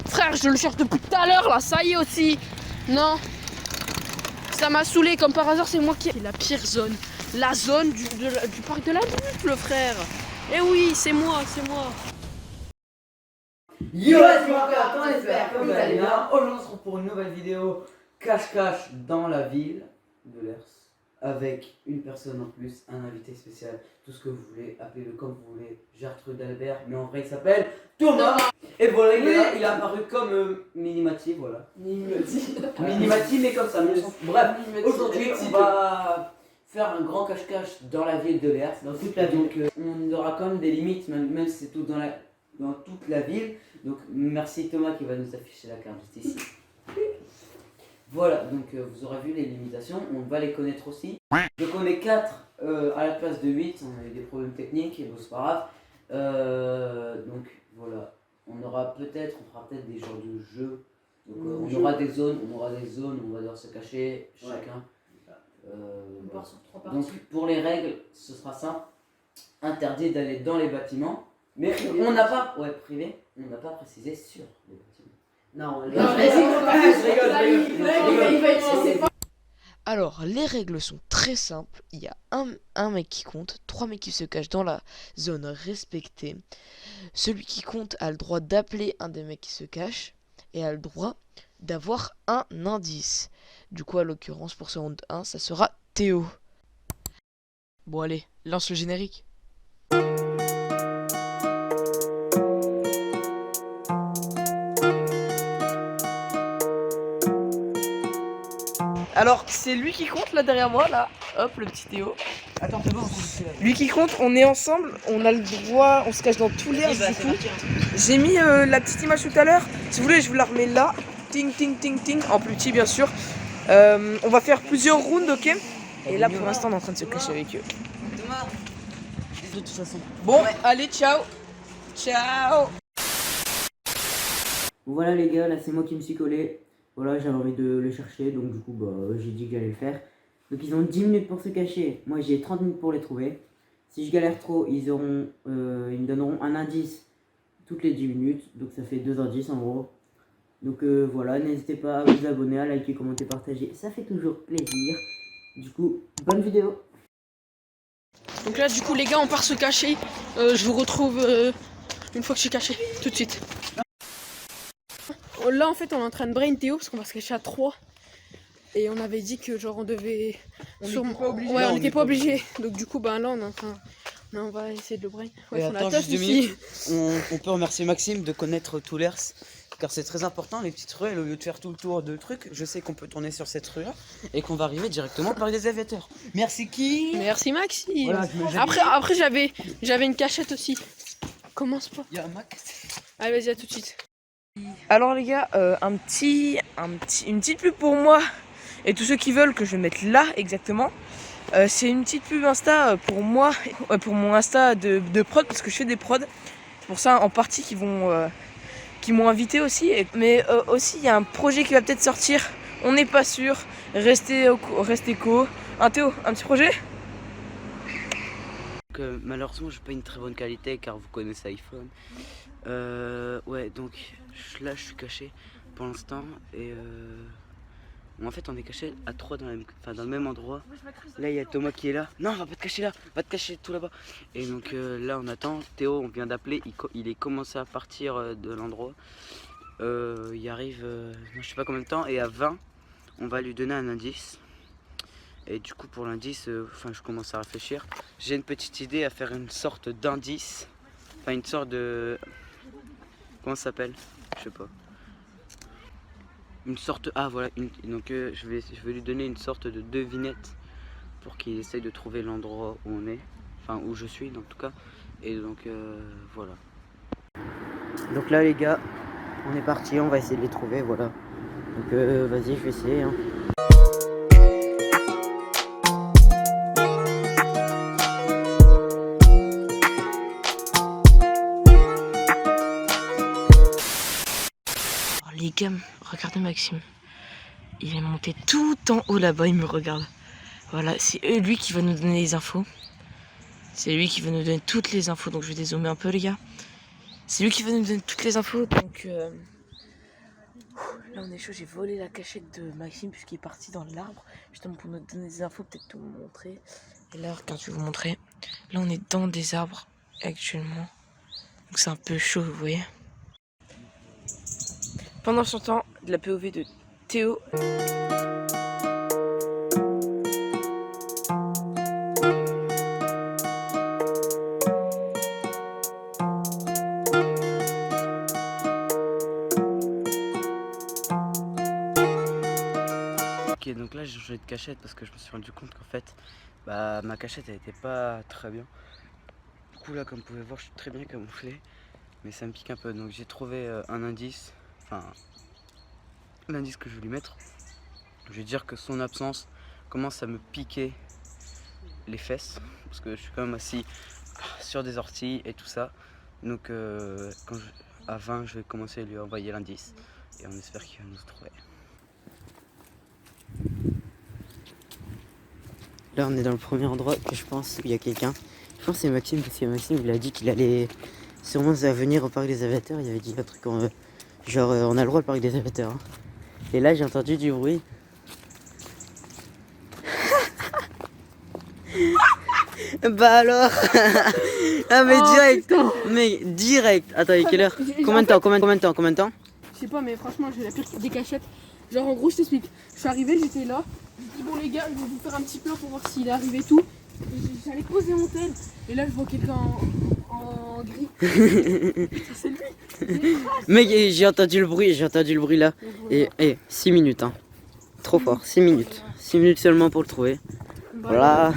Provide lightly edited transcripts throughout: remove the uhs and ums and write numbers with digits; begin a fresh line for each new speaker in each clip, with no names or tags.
Frère, je le cherche depuis tout à l'heure là, ça y est aussi. Non. Ça m'a saoulé, comme par hasard, c'est moi qui ai la pire zone. La zone du parc de la Butte, le frère. Eh oui, c'est moi, c'est moi.
Yo les smockers, on espère que vous allez bien. Aujourd'hui on se retrouve pour une nouvelle vidéo cache-cache dans la ville de Lers. Avec une personne en plus, un invité spécial, tout ce que vous voulez, appelez-le comme vous voulez, Gertrude Albert, mais en vrai il s'appelle Thomas. Et voilà, il a apparu comme Minimati, voilà. Minimati, mais comme ça. Bref, aujourd'hui on va faire un grand cache-cache dans la ville de Lers, dans toute la ville. Donc on aura quand même des limites, même si c'est tout dans toute la ville. Donc merci Thomas qui va nous afficher la carte juste ici. Voilà, donc vous aurez vu les limitations, on va les connaître aussi. Donc on est 4 à la place de 8, on a eu des problèmes techniques, et bon c'est pas grave. Donc voilà, on fera peut-être des genres de jeux. Donc on aura des zones, on va devoir se cacher chacun.
On part sur 3 parties.
Donc pour les règles, ce sera simple, interdit d'aller dans les bâtiments, mais on n'a pas, privé, on n'a pas précisé sur les bâtiments. Non,
Alors, les règles sont très simples. Il y a un mec qui compte, 3 mecs qui se cachent dans la zone respectée. Celui qui compte a le droit d'appeler un des mecs qui se cache et a le droit d'avoir un indice. Du coup, à l'occurrence, pour ce round 1, ça sera Théo. Bon, allez, lance le générique. Alors, c'est lui qui compte là derrière moi, là. Hop, le petit Théo.
Attends, c'est bon,
Lui qui compte, on est ensemble, on a le droit, on se cache dans tous les du coup. J'ai mis la petite image tout à l'heure. Si vous voulez, je vous la remets là. Ting, ting, ting, ting. En plus petit, bien sûr. On va faire plusieurs rounds, ok. Et là, pour l'instant, on est en train de se cacher avec eux.
Thomas, de toute façon.
Bon, allez, ciao. Ciao.
Voilà les gars, là c'est moi qui me suis collé. Voilà, j'avais envie de les chercher, donc du coup j'ai dit que j'allais le faire. Donc ils ont 10 minutes pour se cacher, moi j'ai 30 minutes pour les trouver. Si je galère trop, ils me donneront un indice toutes les 10 minutes, donc ça fait 2 indices en gros. Donc voilà, n'hésitez pas à vous abonner, à liker, commenter, partager, ça fait toujours plaisir. Du coup, bonne vidéo.
Donc là, du coup, les gars, on part se cacher. Je vous retrouve une fois que je suis caché, tout de suite. Là, en fait, on est en train de brain Théo parce qu'on va se cacher à 3. Et on avait dit que, genre, on devait. On n'était pas obligé. Donc, du coup, là, on est en train. On va essayer de le brain.
Ouais, attends, juste 2 minutes. On peut remercier Maxime de connaître tout l'Ers, car c'est très important les petites ruelles. Au lieu de faire tout le tour de trucs, je sais qu'on peut tourner sur cette rue là et qu'on va arriver directement par les aviateurs. Merci qui?
Merci Maxime.
Voilà,
après j'avais une cachette aussi. Commence pas.
Il y a un Max.
Allez, vas-y, à tout de suite.
Alors les gars, une petite pub pour moi et tous ceux qui veulent que je mette là exactement. C'est une petite pub Insta pour moi, pour mon Insta de prod parce que je fais des prods. C'est pour ça en partie qui m'ont invité aussi. Mais aussi il y a un projet qui va peut-être sortir. On n'est pas sûr. Restez co. Théo, un petit projet?
Malheureusement j'ai pas une très bonne qualité car vous connaissez iPhone. Ouais, donc là je suis caché pour l'instant et en fait on est caché à 3 dans le même endroit. Là il y a Thomas qui est là. Non, va pas te cacher là, va te cacher tout là-bas. Et donc là on attend. Théo, on vient d'appeler, il est commencé à partir de l'endroit. Il arrive, je sais pas combien de temps, et à 20 on va lui donner un indice. Et du coup pour l'indice, je commence à réfléchir. J'ai une petite idée à faire une sorte d'indice. Enfin une sorte de... Comment ça s'appelle? Je sais pas. Une sorte... Ah voilà, donc je vais lui donner une sorte de devinette pour qu'il essaye de trouver l'endroit où on est. Enfin où je suis en tout cas. Et donc voilà. Donc là les gars, on est parti, on va essayer de les trouver, voilà. Donc vas-y, je vais essayer. Hein.
Les gars, regardez Maxime. Il est monté tout en haut là-bas, il me regarde. Voilà, c'est lui qui va nous donner les infos. C'est lui qui va nous donner toutes les infos, donc je vais dézoomer un peu les gars. C'est lui qui va nous donner toutes les infos, donc Là on est chaud, j'ai volé la cachette de Maxime puisqu'il est parti dans l'arbre. Justement pour nous donner des infos, peut-être tout vous montrer. Et là, regarde, je vais vous montrer. Là on est dans des arbres actuellement. Donc c'est un peu chaud, vous voyez. Pendant ce temps, de la POV de Théo.
Ok, donc là j'ai changé de cachette parce que je me suis rendu compte qu'en fait ma cachette elle était pas très bien. Du coup là comme vous pouvez voir je suis très bien camouflé mais ça me pique un peu, donc j'ai trouvé un indice, enfin l'indice que je vais lui mettre. Je vais dire que son absence commence à me piquer les fesses parce que je suis quand même assis sur des orties et tout ça, donc à 20 je vais commencer à lui envoyer l'indice et on espère qu'il va nous trouver. Là on est dans le premier endroit que je pense où il y a quelqu'un. Je pense que c'est Maxime parce que Maxime il a dit qu'il allait sûrement venir au parc des avatars. Il avait dit un truc genre on a le droit au parc des avatars. Hein. Et là j'ai entendu du bruit. Bah alors. Ah mais direct putain. Mais direct. Attends, il est quelle heure? Combien de temps?
Je sais pas, mais franchement j'ai la pire des cachettes. Genre en gros je t'explique, je suis arrivé, j'étais là, je dis bon les gars, je vais vous faire un petit plan pour voir s'il est arrivé et tout. Et j'allais poser mon tel, et là je vois quelqu'un en gris. C'est lui.
Mec, j'ai entendu le bruit là. Et 6 minutes hein. Trop fort, 6 minutes. 6 minutes seulement pour le trouver. Voilà.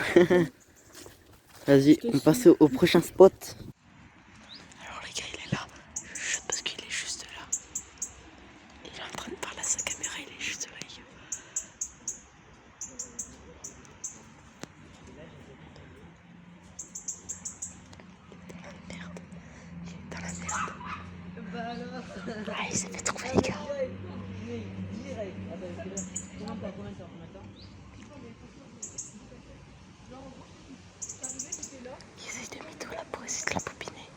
Vas-y, on passe au prochain spot.
Alors les gars, il est là. Juste parce qu'il est juste là. Il est en train de parler à sa caméra, il est juste là. Il est dans la merde. Ah, il s'est fait trouver les gars. Il essaye de mytho là pour essayer de la popiner.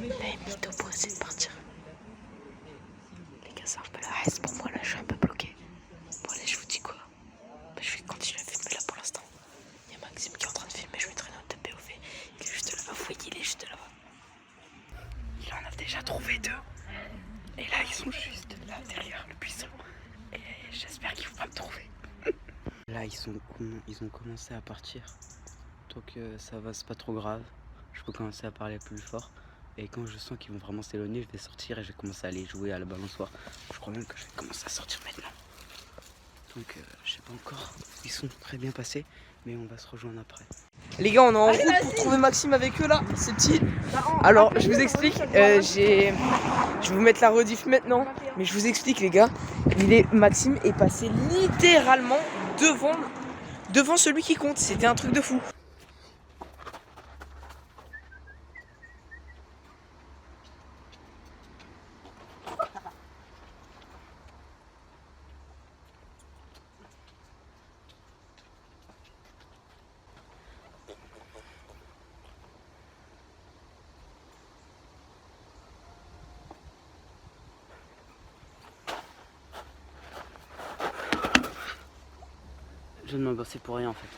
Là, il mytho pour essayer de partir. Les gars, ça un peu la reste pour moi là, je suis un peu bloqué. Bon, allez, je vous dis quoi? Je vais continuer à filmer là pour l'instant. Il y a Maxime qui est en train de filmer, je mettrai notre POV. Il est juste là-bas, vous voyez, il est juste là-bas. Il en a déjà trouvé 2. Et là, ils sont juste là derrière le buisson. Et j'espère qu'ils vont pas me trouver.
Là, ils ont commencé à partir. Donc ça va, c'est pas trop grave. Je peux commencer à parler plus fort. Et quand je sens qu'ils vont vraiment s'éloigner, je vais sortir et je vais commencer à aller jouer à la balançoire. Je crois même que je vais commencer à sortir maintenant. Donc je sais pas encore. Ils sont très bien passés, mais on va se rejoindre après.
Les gars, on est en route pour trouver Maxime avec eux là, c'est petit. Alors, je vous explique, je vais vous mettre la rediff maintenant, mais je vous explique les gars, Maxime est passé littéralement devant celui qui compte, c'était un truc de fou.
Je viens de m'embrasser pour rien en fait.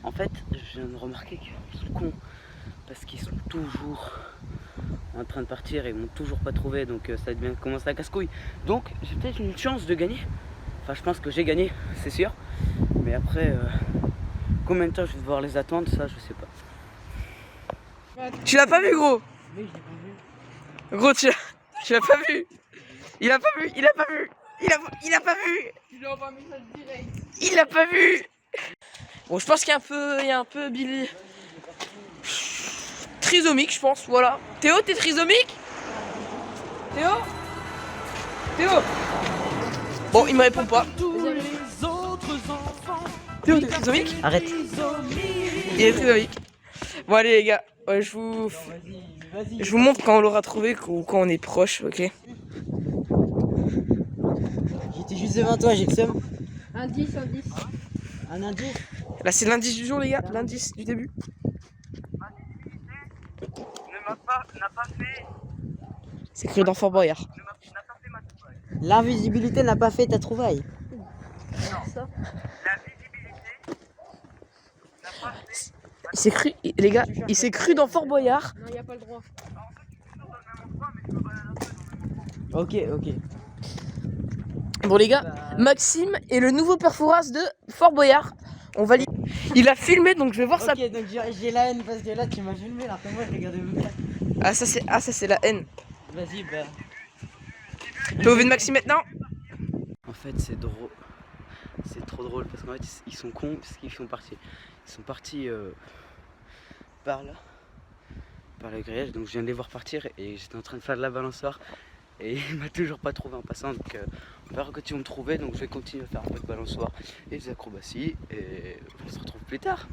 En fait, je viens de remarquer qu'ils sont cons. Parce qu'ils sont toujours en train de partir et ils m'ont toujours pas trouvé. Donc ça devient commence la casse-couille. Donc j'ai peut-être une chance de gagner. Enfin je pense que j'ai gagné, c'est sûr. Mais après, combien de temps je vais devoir les attendre, ça je sais pas.
Tu l'as pas vu gros?
Oui, j'ai pas vu.
Gros, tu l'as pas vu? Il a pas vu, il a pas vu. Il a pas vu.
Je lui envoie un message direct.
Il a pas vu. Bon, je pense qu'il y a un peu Billy trisomique, je pense, voilà. Théo, t'es trisomique? Théo? Bon, il me répond pas. Théo, t'es trisomique?
Arrête.
Il est trisomique. Bon, allez, les gars, je vous montre quand on l'aura trouvé ou quand on est proche, ok?
J'étais juste devant toi, j'ai le seum.
Indice.
Un indice.
Là, c'est l'indice du jour, les gars, l'indice du début. n'a pas fait. C'est écrit dans Fort Boyard.
N'a pas fait ma trouvaille. L'invisibilité n'a pas fait ta trouvaille.
Ça.
La visibilité n'a pas fait.
Il s'est cru, les gars, il s'est cru dans Fort Boyard.
Non, y a pas le droit.
Ok.
Bon les gars, Maxime est le nouveau perforas de Fort Boyard. On va Il a filmé, donc je vais voir ça.
Ok, donc j'ai la haine parce que là tu m'as filmé, alors que moi je regardais même pas.
Ah ça c'est la haine.
Vas-y, bah.
T'as vu de Maxime maintenant?
En fait, c'est drôle. C'est trop drôle parce qu'en fait, ils sont cons parce qu'ils sont partis. Ils sont partis par là, par le grillage. Donc, je viens de les voir partir et j'étais en train de faire de la balançoire. Et il m'a toujours pas trouvé en passant. Donc, on verra quand ils vont me trouver. Donc, je vais continuer à faire un peu de balançoire et des acrobaties. Et on se retrouve plus tard.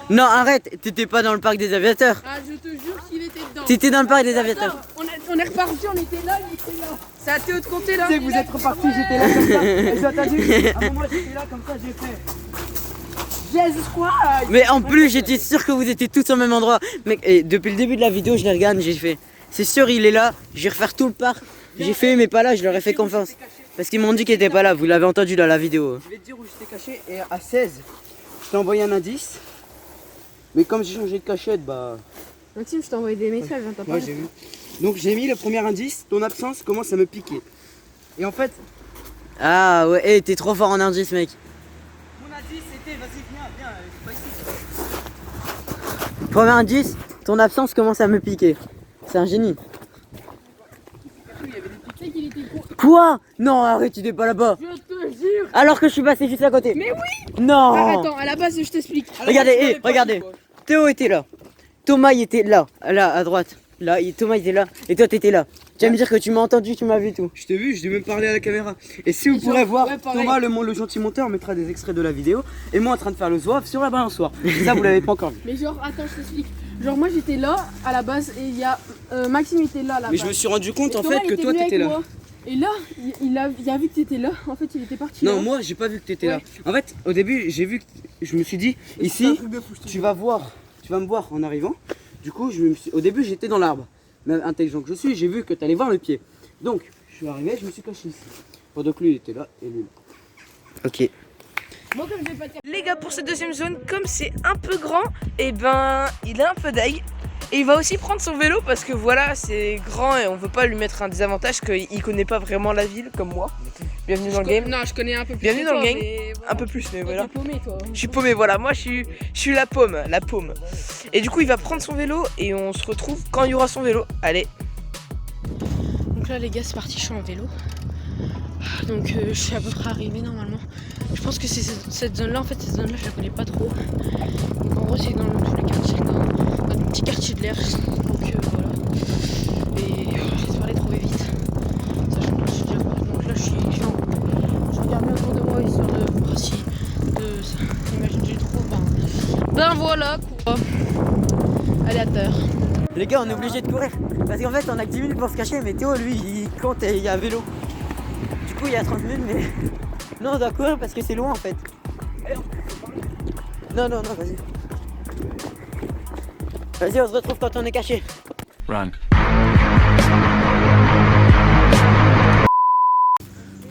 Non, arrête, t'étais pas dans le parc des aviateurs.
Ah, je te jure qu'il était dedans.
T'étais dans le parc des aviateurs.
Attends, on est reparti, on était là, il était là. C'est à Théo de compter là.
Vous êtes repartis, j'étais là comme ça. Et j'ai attendu. À un moment, j'étais là comme ça, j'ai fait.
Yes, quoi.
Mais en plus, j'étais sûr que vous étiez tous au même endroit. Mec, et depuis le début de la vidéo, je les regarde, j'ai fait. C'est sûr, il est là. Je vais refaire tout le parc. J'ai fait, mais pas là, je leur ai fait confiance. Parce qu'ils m'ont dit qu'il était pas là. Vous l'avez entendu dans la vidéo.
Je vais te dire où j'étais caché. Et à 16, je t'ai envoyé un indice. Mais comme j'ai changé de cachette, bah.
Maxime, je t'ai envoyé des messages, hein, t'as pas
Ouais, j'ai vu. Donc j'ai mis le premier indice, ton absence commence à me piquer. Et en fait,
Ah ouais, hey, t'es trop fort en indice, mec.
mon indice c'était, vas-y, viens, c'est pas ici.
Premier indice, ton absence commence à me piquer. C'est un génie.
Tu sais qu'il était con.
Quoi? Non, arrête, tu n'es pas là-bas.
Je te jure.
Alors que je suis passé juste à côté.
Mais oui.
Non.
Ah, attends, à la base, je t'explique.
Regardez, regardez. Théo était là. Thomas il était là, à droite. Là, Thomas il était là. Et toi t'étais là. Tu vas me dire que tu m'as entendu, tu m'as vu tout.
Je t'ai vu, je t'ai même parlé à la caméra. Et si vous pourrez voir,
ouais, pareil.
Thomas, le gentil monteur, mettra des extraits de la vidéo. Et moi en train de faire le zouave sur la balançoire. Ça, vous l'avez pas encore vu.
Mais genre, attends, je t'explique. Genre, moi j'étais là à la base et il y a Maxime était là à la base.
Mais je me suis rendu compte en
Thomas,
fait
il
que
était
toi
venu
t'étais
avec
là.
moi. Et là, il a vu que t'étais là. En fait, il était parti.
Non,
là.
moi j'ai pas vu que t'étais
Ouais.
là. En fait, au début, j'ai vu que je me suis dit, ici, tu vas me voir en arrivant. Du coup, au début, j'étais dans l'arbre. Même intelligent que je suis, j'ai vu que t'allais voir le pied. Donc, je suis arrivé, je me suis caché ici. Pendant que lui, il était là et lui.
Ok.
Moi, comme j'ai pas de
Les gars, pour cette deuxième zone, comme c'est un peu grand, et ben il a un peu d'ail. Et il va aussi prendre son vélo parce que voilà, c'est grand et on veut pas lui mettre un désavantage qu'il connaît pas vraiment la ville comme moi. Bienvenue dans le game.
Non, je connais un peu plus.
Bienvenue
que
dans le
toi,
gang.
mais voilà.
Un peu plus, mais
Toi,
voilà.
t'es paumé, toi.
Je suis paumé, voilà, moi je suis la paume, la paume. Et du coup, il va prendre son vélo et on se retrouve quand il y aura son vélo. Allez.
Donc là, les gars, c'est parti, je suis en vélo. Donc, je suis à peu près arrivé normalement. Je pense que c'est cette zone-là, en fait, cette zone-là, je la connais pas trop. Donc, en gros, c'est dans tous les quartiers, dans le petit quartier de l'air. Donc, voilà. Et j'espère les trouver vite. Sachant que je suis déjà. Donc là, je suis en route. Je regarde bien autour de moi histoire de voir si. Imagine, j'ai trop. Ben voilà quoi. Aléatoire.
Les gars, on est obligé de courir. Parce qu'en fait, on a que 10 minutes pour se cacher. Mais Théo, lui, il compte et il y a un vélo. Du coup, il y a 30 minutes, mais. Non, on doit courir parce que c'est loin en fait. Non, vas-y. Vas-y, on se retrouve quand on est caché.
Run.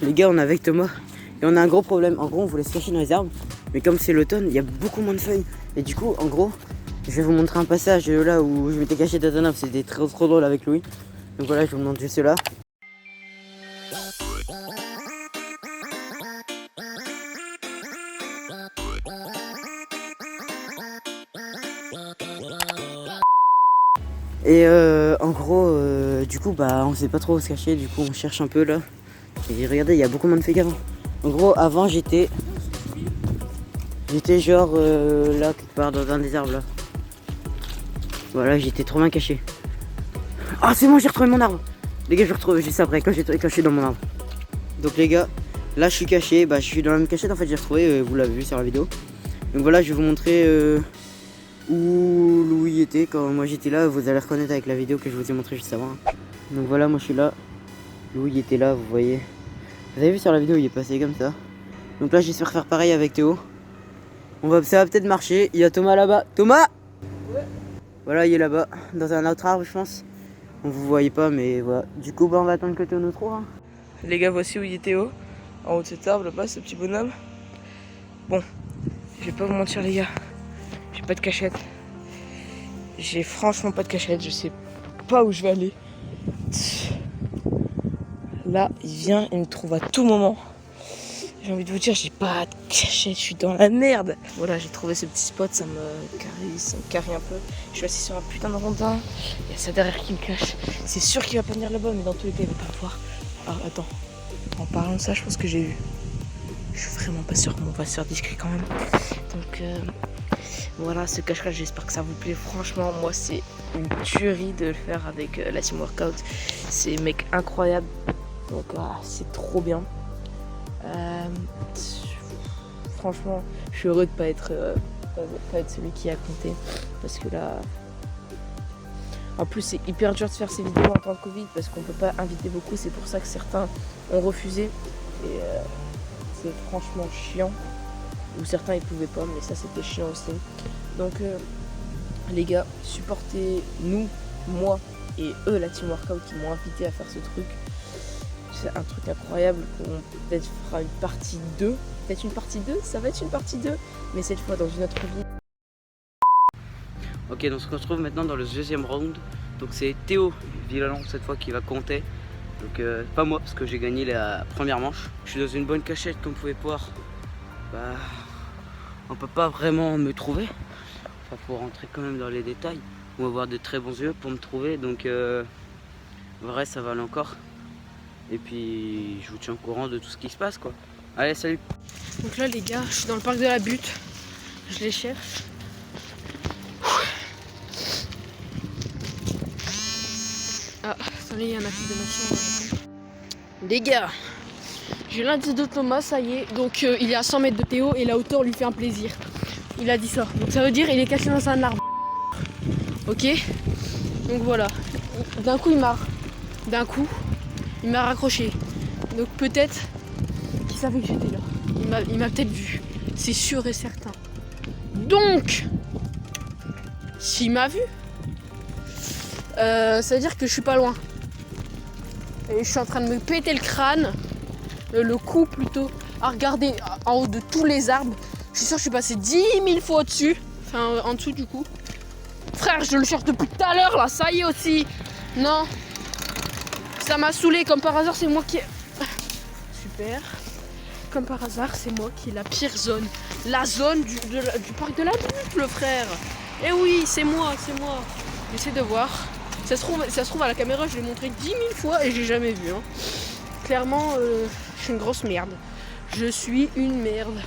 Les gars, on est avec Thomas et on a un gros problème. En gros, on voulait se cacher dans les arbres, mais comme c'est l'automne, il y a beaucoup moins de feuilles. Et du coup, en gros, je vais vous montrer un passage là où je m'étais caché dans un arbre. C'était trop drôle avec Louis. Donc voilà, je vous montre juste là. Et en gros, du coup, bah, on sait pas trop où se cacher. Du coup, on cherche un peu là. Et regardez, il y a beaucoup moins de feuilles qu'avant. En gros, avant, j'étais genre là, quelque part dans un des arbres là. Voilà, j'étais trop bien caché. Ah, c'est bon, j'ai retrouvé mon arbre. Les gars, je retrouve juste après quand j'étais caché dans mon arbre. Donc les gars, là je suis caché, bah je suis dans la même cachette en fait, j'ai retrouvé, vous l'avez vu sur la vidéo. Donc voilà, je vais vous montrer où Louis était quand moi j'étais là, vous allez reconnaître avec la vidéo que je vous ai montré juste avant. Donc voilà, moi je suis là, Louis était là, vous voyez. Vous avez vu sur la vidéo, il est passé comme ça. Donc là j'espère faire pareil avec Théo. Ça va peut-être marcher, il y a Thomas là-bas. Thomas! Voilà, il est là-bas, dans un autre arbre, je pense. On vous voyait pas, mais voilà. Du coup, bah, on va attendre que Théo nous trouve. Hein.
Les gars, voici où il est Théo. En haut de cet arbre là-bas, ce petit bonhomme. Bon, je vais pas vous mentir, les gars. J'ai pas de cachette. J'ai franchement pas de cachette. Je sais pas où je vais aller. Là, il vient, il me trouve à tout moment. J'ai envie de vous dire, j'ai pas de cachette, je suis dans la merde. Voilà, j'ai trouvé ce petit spot, ça me carie un peu. Je suis assis sur un putain de rondin. Il y a ça derrière qui me cache. C'est sûr qu'il va pas venir là-bas, mais dans tous les cas, il va pas me voir. Ah, attends. En parlant de ça, je pense que j'ai vu. Je suis vraiment pas sûr, mais on va se faire discret quand même. Donc, voilà, ce cache-cache, j'espère que ça vous plaît. Franchement, moi, c'est une tuerie de le faire avec la Team Workout. C'est mec incroyable. Donc, c'est trop bien. Franchement, je suis heureux de pas être celui qui a compté, parce que là, en plus c'est hyper dur de faire ces vidéos en temps de Covid parce qu'on peut pas inviter beaucoup. C'est pour ça que certains ont refusé et c'est franchement chiant. Ou certains ils pouvaient pas, mais ça c'était chiant aussi. Donc les gars, supportez-nous, moi et eux, la Team Workout, qui m'ont invité à faire ce truc. C'est un truc incroyable qu'on peut-être fera une partie 2. Peut-être une partie 2, ça va être une partie 2, mais cette fois dans une autre vie.
Ok, donc on se retrouve maintenant dans le deuxième round. Donc c'est Théo Villalon cette fois qui va compter. Donc pas moi parce que j'ai gagné la première manche. Je suis dans une bonne cachette comme vous pouvez voir. Bah, on peut pas vraiment me trouver. Enfin, faut rentrer quand même dans les détails. On va avoir de très bons yeux pour me trouver. Donc vrai, ça va aller encore. Et puis je vous tiens au courant de tout ce qui se passe quoi. Allez, salut.
Donc là les gars, je suis dans le parc de la Butte. Je les cherche. Ah, attendez, il y a un accident de machine. Les gars, j'ai l'indice de Thomas, ça y est. Donc il est à 100 mètres de Théo et la hauteur lui fait un plaisir. Il a dit ça. Donc ça veut dire il est caché dans un arbre. Ok. Donc voilà. D'un coup il m'a raccroché. Donc peut-être qu'il savait que j'étais là. Il m'a peut-être vu. C'est sûr et certain. Donc, s'il m'a vu, ça veut dire que je suis pas loin. Et je suis en train de me péter le crâne, le cou plutôt, à regarder en haut de tous les arbres. Je suis sûr que je suis passé 10 000 fois au-dessus. Enfin, en dessous du coup. Frère, je le cherche depuis tout à l'heure là, ça y est aussi. Non. Ça m'a saoulé, comme par hasard, c'est moi qui... Super. Comme par hasard, c'est moi qui ai la pire zone. La zone du parc de la Butte, le frère. Eh oui, c'est moi. J'essaie de voir. Ça se trouve à la caméra, je l'ai montré 10 000 fois et j'ai jamais vu. Hein. Clairement, je suis une grosse merde. Je suis une merde.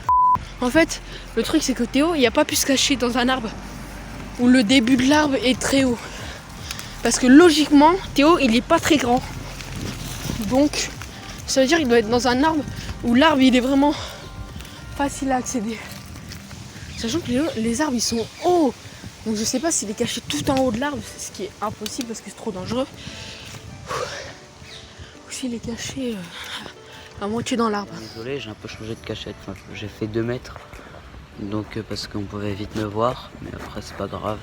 En fait, le truc, c'est que Théo, il n'a pas pu se cacher dans un arbre où le début de l'arbre est très haut. Parce que logiquement, Théo, il n'est pas très grand. Donc, ça veut dire qu'il doit être dans un arbre où l'arbre, il est vraiment facile à accéder. Sachant que les arbres, ils sont hauts. Donc, je sais pas s'il est caché tout en haut de l'arbre, ce qui est impossible parce que c'est trop dangereux. Ou s'il est caché à moitié dans l'arbre.
Désolé, j'ai un peu changé de cachette. Enfin, j'ai fait 2 mètres. Donc, parce qu'on pouvait vite me voir. Mais après, c'est pas grave.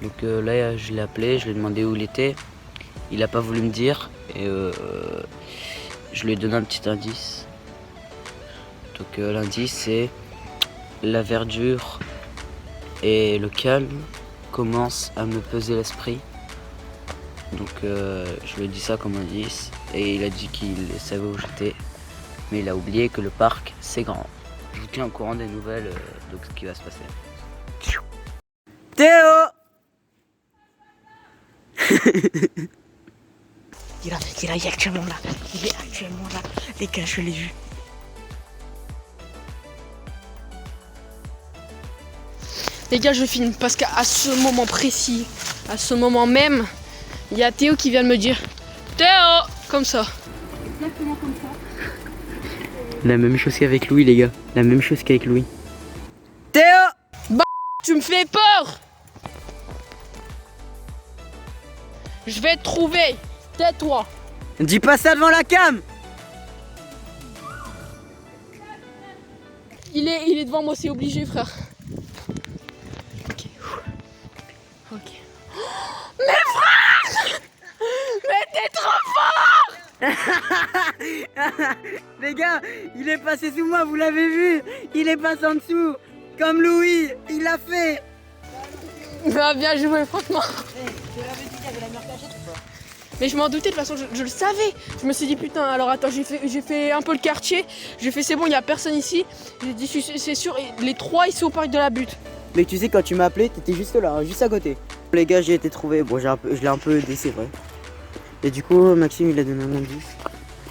Donc là, je l'ai appelé, je lui ai demandé où il était. Il n'a pas voulu me dire. Et je lui ai donné un petit indice. Donc l'indice, c'est la verdure et le calme commencent à me peser l'esprit. Donc je lui ai dit ça comme indice. Et il a dit qu'il savait où j'étais. Mais il a oublié que le parc, c'est grand. Je vous tiens au courant des nouvelles de ce qui va se passer. Théo!
Il est actuellement là. Il est actuellement là. Les gars, je l'ai vu.
Les gars, je filme parce qu'à ce moment précis, à ce moment même, il y a Théo qui vient de me dire Théo! Comme ça. Exactement comme ça.
La même chose qu'avec Louis, les gars. La même chose qu'avec Louis. Théo!
Bah, tu me fais peur! Je vais te trouver. Tais-toi.
Dis pas ça devant la cam!
Il est devant moi, c'est obligé, frère. Ok. Ok. Mais frère! Mais t'es trop fort!
Les gars, il est passé sous moi, vous l'avez vu. Il est passé en dessous. Comme Louis, il l'a fait.
Ah, bien joué, franchement.
Je l'avais dit, il y avait la meilleure cachette ou pas?
Mais je m'en doutais, de toute façon, je le savais. Je me suis dit, putain, alors attends, j'ai fait un peu le quartier. J'ai fait, c'est bon, il n'y a personne ici. J'ai dit, c'est sûr, et les 3 ils sont au parc de la butte.
Mais tu sais, quand tu m'as appelé, t'étais juste là, hein, juste à côté. Les gars, j'ai été trouvé. Bon, je l'ai un peu aidé, c'est vrai. Et du coup, Maxime, il a donné un indice.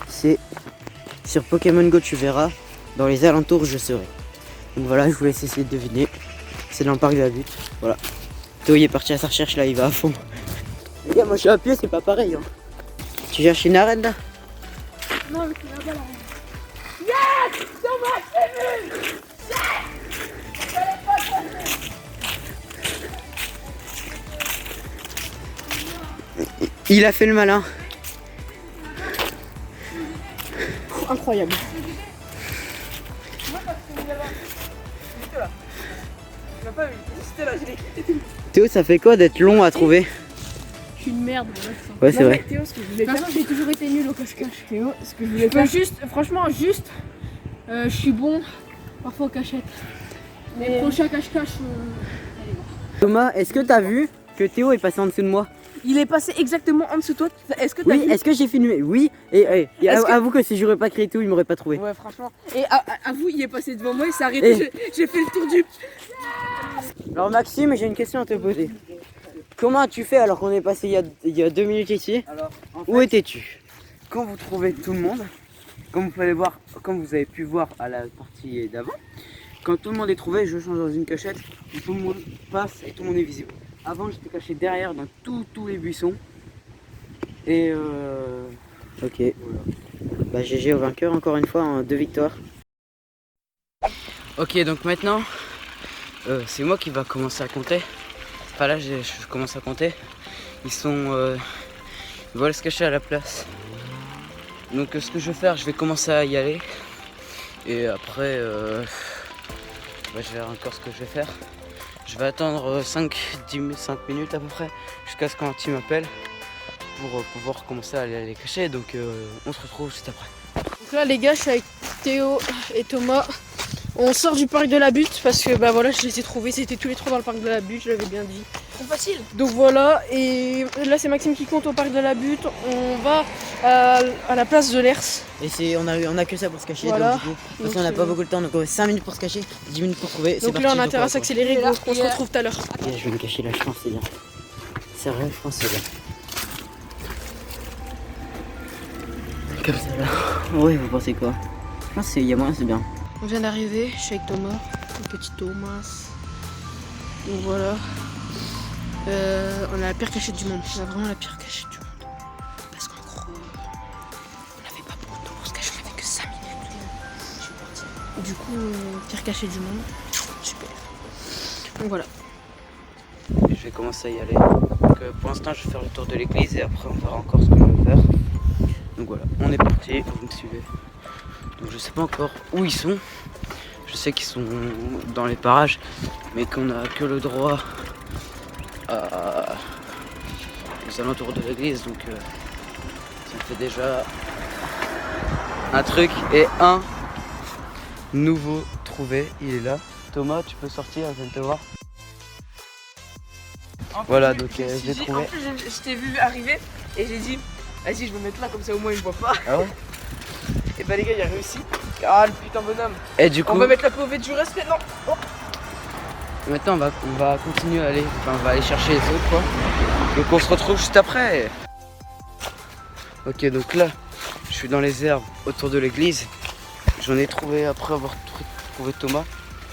C'est sur Pokémon Go, tu verras. Dans les alentours, je serai. Donc voilà, je vous laisse essayer de deviner. C'est dans le parc de la butte. Voilà. Théo, il est parti à sa recherche, là, il va à fond. Les gars, moi je suis à pied, c'est pas pareil. Hein. Tu cherches une arène là?
Non, mais c'est là-bas, là. Yes! Thomas, c'est vu!
Il a fait le malin.
Incroyable.
Théo, ça fait quoi d'être long à trouver?
Je suis une merde.
Ouais, c'est vrai.
Théo, ce que je voulais faire, j'ai toujours été nul au cache-cache. Théo, ce que je voulais faire, juste, franchement, je suis bon parfois aux cachettes. Mais le prochain cache-cache,
Thomas, est-ce que t'as vu que Théo est passé en dessous de moi?
il est passé exactement en dessous de toi. Est-ce que t'as
Oui,
vu?
est-ce que j'ai filmé? Oui. Et
Est-ce que-
avoue que si j'aurais pas créé Théo, il m'aurait pas trouvé.
Ouais, franchement. Et avoue, il est passé devant moi, il s'est arrêté. J'ai fait le tour du.
Alors Maxime, j'ai une question à te poser. Comment as-tu fait alors qu'on est passé il y a 2 minutes ici? Alors, où étais-tu? Quand vous trouvez tout le monde, comme vous pouvez voir, comme vous avez pu voir à la partie d'avant, quand tout le monde est trouvé, je change dans une cachette où tout le monde passe et tout le monde est visible. Avant, j'étais caché derrière dans tous les buissons. Et ok, voilà. Bah GG au vainqueur encore une fois, hein, 2 victoires. Ok, donc maintenant, c'est moi qui va commencer à compter. Enfin là, je commence à compter. Ils vont se cacher à la place. Donc ce que je vais faire, je vais commencer à y aller. Et après, je verrai encore ce que je vais faire. Je vais attendre 5 minutes à peu près, jusqu'à ce qu'un team m'appelle pour pouvoir commencer à aller les cacher. Donc on se retrouve juste après.
Donc là, les gars, je suis avec Théo et Thomas. On sort du parc de la butte parce que bah voilà, je les ai trouvés. C'était tous les 3 dans le parc de la butte, je l'avais bien dit.
Trop facile.
Donc voilà, et là c'est Maxime qui compte au parc de la butte. On va à la place de l'Ers.
Et on a que ça pour se cacher,
Voilà.
donc du coup, parce qu'on
Donc,
n'a pas beaucoup de temps, donc on a 5 minutes pour se cacher, 10 minutes pour trouver. C'est
Donc
parti,
là on a
donc
intérêt à
va,
s'accélérer, go. On se retrouve tout à l'heure.
Ok, je vais me cacher là, je pense que c'est bien. Sérieux, je pense que c'est bien. Comme ça là. Ouais, vous pensez quoi? Je pense qu'il y a moyen, c'est bien.
On vient d'arriver, je suis avec Thomas, le petit Thomas. Donc voilà. On a la pire cachette du monde. On a vraiment la pire cachette du monde. Parce qu'en gros, on n'avait pas beaucoup de temps pour se cacher, on avait que 5 minutes. Du coup, pire cachette du monde. Super. Donc voilà.
Et je vais commencer à y aller. Donc, pour l'instant, je vais faire le tour de l'église et après on verra encore ce que je vais faire. Donc voilà, on est parti, vous me suivez. Donc je sais pas encore où ils sont. Je sais qu'ils sont dans les parages, mais qu'on a que le droit aux alentours de l'église. Donc ça fait déjà un truc et un nouveau trouvé. Il est là. Thomas, tu peux sortir, je viens te voir. Voilà, donc j'ai trouvé.
En plus, je t'ai vu arriver et j'ai dit, vas-y, je vais me mettre là, comme ça au moins il me voit pas.
Ah ouais?
Et bah les gars, il a réussi. Ah le putain bonhomme.
Et du coup,
On va mettre la pauvre du respect, non. Oh.
maintenant on va continuer à aller, enfin on va aller chercher les autres quoi. Donc on se retrouve juste après. Ok, donc là, je suis dans les herbes autour de l'église. J'en ai trouvé après avoir trouvé Thomas.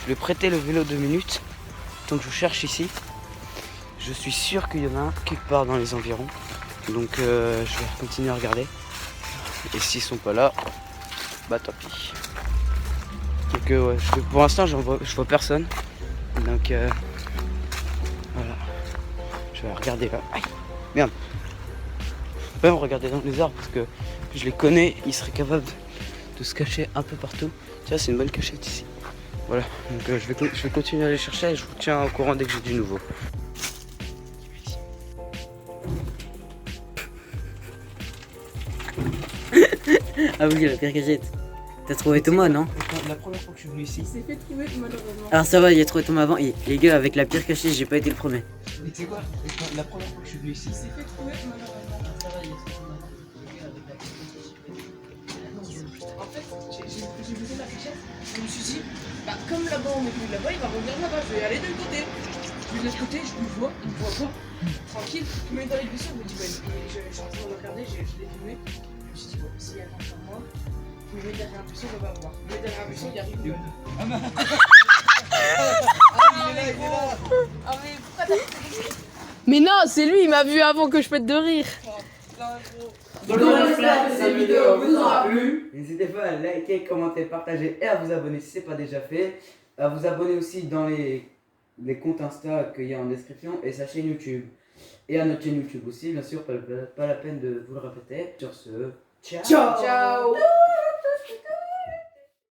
Je lui ai prêté le vélo 2 minutes. Donc je cherche ici. Je suis sûr qu'il y en a un quelque part dans les environs. Donc je vais continuer à regarder. Et s'ils sont pas là, bah tant pis. Donc ouais, pour l'instant je vois personne. Donc voilà. Je vais regarder là. Aïe, merde. Je peux même regarder dans les arbres parce que je les connais, ils seraient capables de se cacher un peu partout. Tiens, c'est une bonne cachette ici. Voilà, donc je vais continuer à aller chercher et je vous tiens au courant dès que j'ai du nouveau. Ah oui, la pire cachette. T'as trouvé Thomas, non?
La première fois que je suis venu ici.
Il s'est fait trouver malheureusement.
Alors ça va, il a trouvé Thomas avant. Et les gars, avec la pire cachette, j'ai pas été le premier.
Mais tu sais quoi? La première fois que je suis venu ici.
Il s'est fait trouver malheureusement.
Ça va, il a trouvé Thomas avant. Les gars, avec la pire cachette, j'ai pas été le premier.
En fait, j'ai vu la cachette, je me suis dit, bah comme là-bas on est venu là-bas, il va revenir là-bas, je vais aller de l'autre côté. Je vais de l'autre côté, je me vois, il me voit pas, tranquille, je me mets dans les buissons, je me dis, ouais, je suis en train de regarder, je l'ai filmé. Je me suis dit, bon, s'il attend sur moi, je me mets derrière un buisson, on va voir. Je me mets derrière un buisson, il arrive. Mais non, c'est lui, il m'a vu avant que je pète de rire.
Donc on espère que cette vidéo vous aura plu. N'hésitez pas à liker, commenter, partager et à vous abonner si ce n'est pas déjà fait. À vous abonner aussi dans les comptes Insta qu'il y a en description et sa chaîne YouTube. Et à notre chaîne YouTube aussi, bien sûr, pas la peine de vous le répéter. Sur ce, ciao.
Ciao.